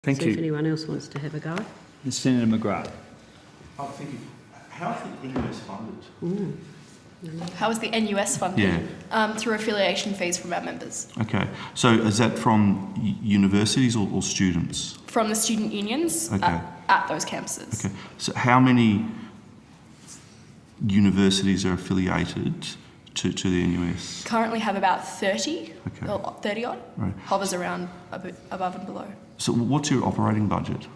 Thank you. If anyone else wants to have a go. Senator McGrath. Oh, thank you. How is the NUS funded? How is the NUS funded? Yeah. Through affiliation fees from our members. Okay. So is that from universities or students? From the student unions at those campuses. Okay. So how many universities are affiliated to the NUS? Currently have about 30, Okay. or 30 odd. Right. Hovers around a bit above and below. So what's your operating budget?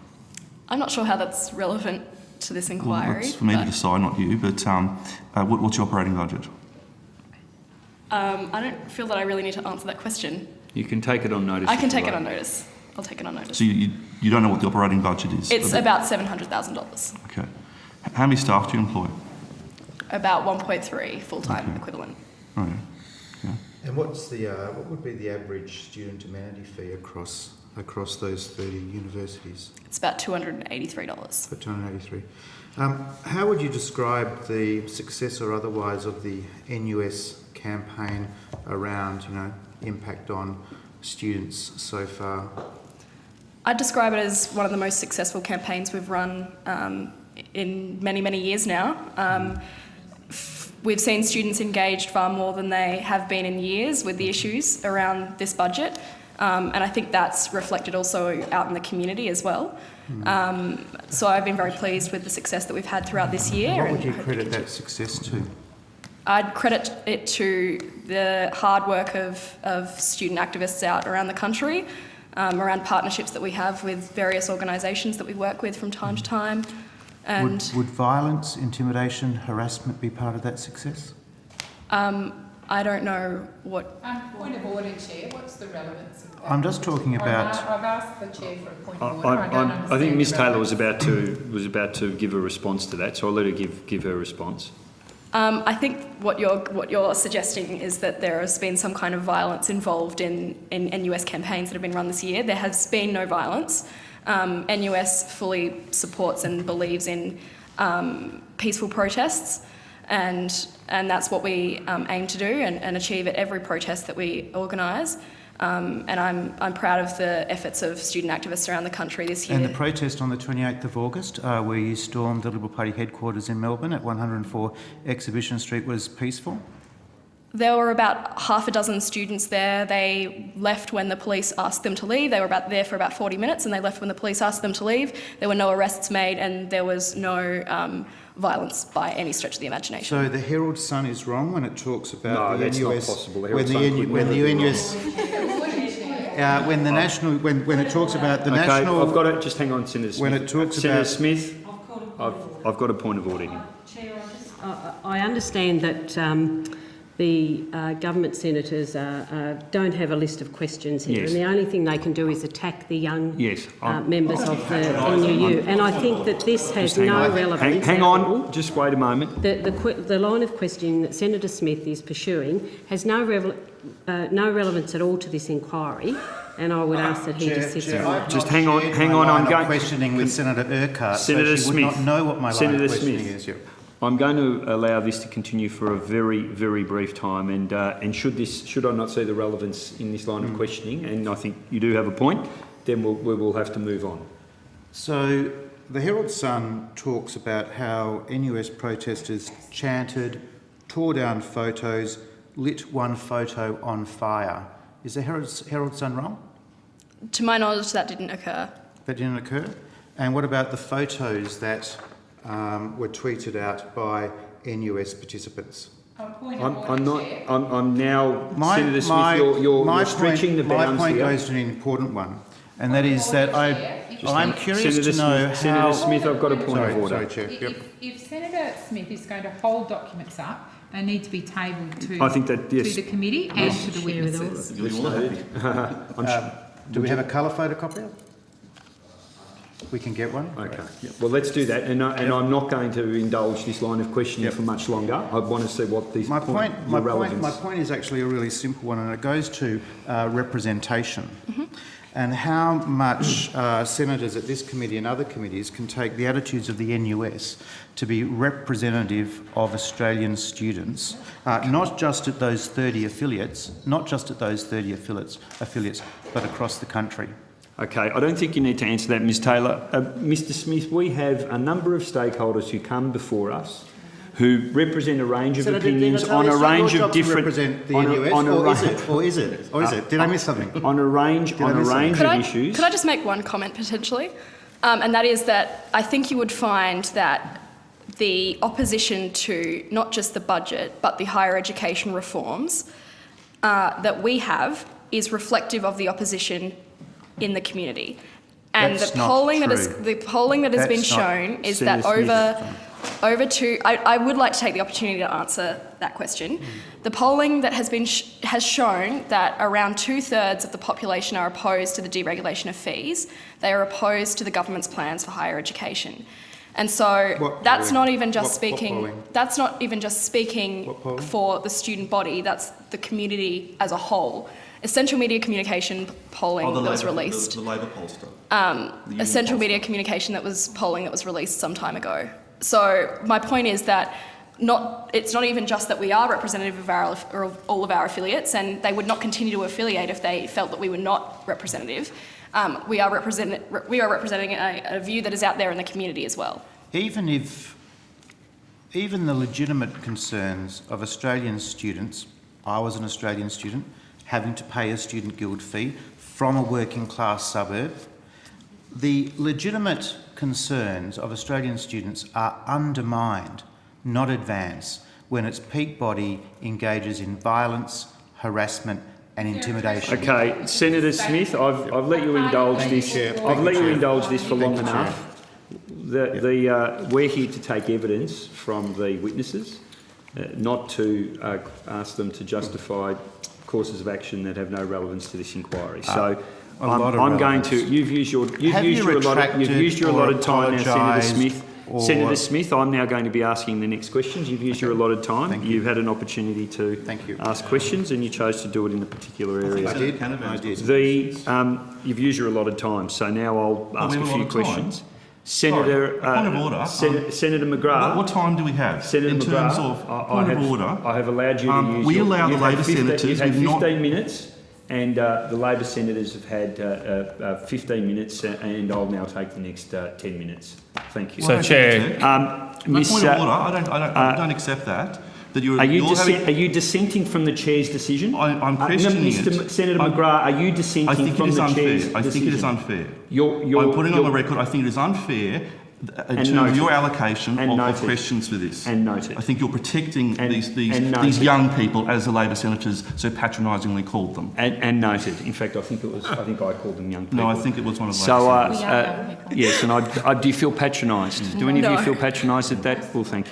I'm not sure how that's relevant to this Well, inquiry. that's for me to decide, not you, but what's your operating budget? I don't feel that I really need to answer that question. You can take it on notice. I can take it on notice. I'll take it on notice. So you don't know what the operating budget is? It's about $700,000. Okay. How many staff do you employ? About 1.3 full-time equivalent. Right. Okay. And what would be the average student amenity fee across those 30 universities? It's about $283. For 283. How would you describe the success or otherwise of the NUS campaign around, impact on students so far? I'd describe it as one of the most successful campaigns we've run in many, many years now. We've seen students engaged far more than they have been in years with the issues around this budget. And I think that's reflected also out in the community as well. So I've been very pleased with the success that we've had throughout this year. What would you credit that success to? I'd credit it to the hard work of student activists out around the country, around partnerships that we have with various organisations that we work with from time to time. And would violence, intimidation, harassment be part of that success? I don't know what... Point of order, Chair. What's the relevance of that? I'm just talking about... I've asked the Chair for a point of order. I think Ms Taylor was about to give a response to that, so I'll let her give her response. I think what you're suggesting is that there has been some kind of violence involved in NUS campaigns that have been run this year. There has been no violence. NUS fully supports and believes in peaceful protests, and that's what we aim to do and achieve at every protest that we organise. And I'm proud of the efforts of student activists around the country this year. And the protest on the 28th of August, where you stormed the Liberal Party headquarters in Melbourne at 104 Exhibition Street, was peaceful? There were about half a dozen students there. They left when the police asked them to leave. They were there for about 40 minutes and they left when the police asked them to leave. There were no arrests made and there was no violence by any stretch of the imagination. So the Herald Sun is wrong when it talks about the NUS... No, that's not possible. The when it talks about the national... I've got it. Just hang on, Senator Smith. When it talks Senator about... Smith, I've got a point of order here. Chair, I understand that the government senators don't have a list of questions here, Yes. and the only thing they can do is attack the young Yes, members of the NUU. And I think that this has no relevance. Hang on, just wait a moment. The line of questioning that Senator Smith is pursuing has no relevance at all to this inquiry, and I would ask that he desist. Just hang on. I'm going questioning with Senator Urquhart, Senator so she Smith. would not know what my line of questioning is. Yep. I'm going to allow this to continue for a very, very brief time, and should I not see the relevance in this line of questioning, and I think you do have a point, then we will have to move on. So the Herald Sun talks about how NUS protesters chanted, tore down photos, lit one photo on fire. Is the Herald Sun wrong? To my knowledge, that didn't occur. That didn't occur? And what about the photos that were tweeted out by NUS participants? I'm now, Senator Smith, you're stretching the bounds My point here. goes to an important one, and that is that I'm curious Senator to know Smith, Senator Smith, I've got a point of order. Sorry, Chair. Yep. If Senator Smith is going to hold documents up, they need to be tabled to the committee and to the witnesses. Do we have a colour photocopier? We can get one? Okay. Yeah. Well, let's do that. And I'm not going to indulge this line of questioning for much longer. I want to see what these My point is actually a really simple one, and it goes to representation. And how much senators at this committee and other committees can take the attitudes of the NUS to be representative of Australian students, not just at those 30 affiliates, but across the country. Okay, I don't think you need to answer that, Ms Taylor. Mr Smith, we have a number of stakeholders who come before us who represent a range of opinions on a range of different... represent the NUS, or is it? Did I miss something? On a range of issues. Could I just make one comment potentially? And that is that I think you would find that the opposition to not just the budget but the higher education reforms that we have is reflective of the opposition in the community. And That's the polling not that is true. the polling that has been That's not- shown is Senator that Smith. I would like to take the opportunity to answer that question. The polling that has been has shown that around 2/3 of the population are opposed to the deregulation of fees. They are opposed to the government's plans for higher education. And so that's not even just speaking. That's not even just speaking for the student body. That's the community as a whole. Essential media communication polling that was released. The Labor pollster. Essential media communication that was polling that was released some time ago. So my point is that it's not even just that we are representative of all of our affiliates, and they would not continue to affiliate if they felt that we were not representative. We are representing a view that is out there in the community as well. Even the legitimate concerns of Australian students, I was an Australian student, having to pay a student guild fee from a working class suburb, the legitimate concerns of Australian students are undermined, not advanced, when its peak body engages in violence, harassment and intimidation. Okay, Senator Smith, I've let you indulge this. I've let you indulge this for long enough. We're here to take evidence from the witnesses, not to ask them to justify courses of action that have no relevance to this inquiry. So I'm going to. You've used your allotted time now, Senator Smith. Senator Smith, I'm now going to be asking the next questions. You've used your allotted time. You've had an opportunity to ask questions, and you chose to do it in a particular area. I did. You've used your allotted time, so now I'll ask a few questions. Senator, point of order. Senator McGrath. What time do we have? Senator in McGrath, terms of point of order, I have allowed you to use. We allow the Labor senators. You've had 15 minutes, and the Labor senators have had 15 minutes, and I'll now take the next 10 minutes. Thank you. So, Chair, Miss, point of order. I don't accept that. That are you dissenting from the chair's decision? I'm questioning it. Senator McGrath, are you dissenting from the chair's decision? I think it is unfair. I'm putting on the record. I think it is unfair in terms of your allocation of questions for this. And noted. I think you're protecting these young people, as the Labor senators so patronisingly called them. And noted. In fact, I think I called them young people. No, I think it was one of the so, Labor senators. yes, and do you feel patronised? Do any of you feel patronised at that? Well, thank you.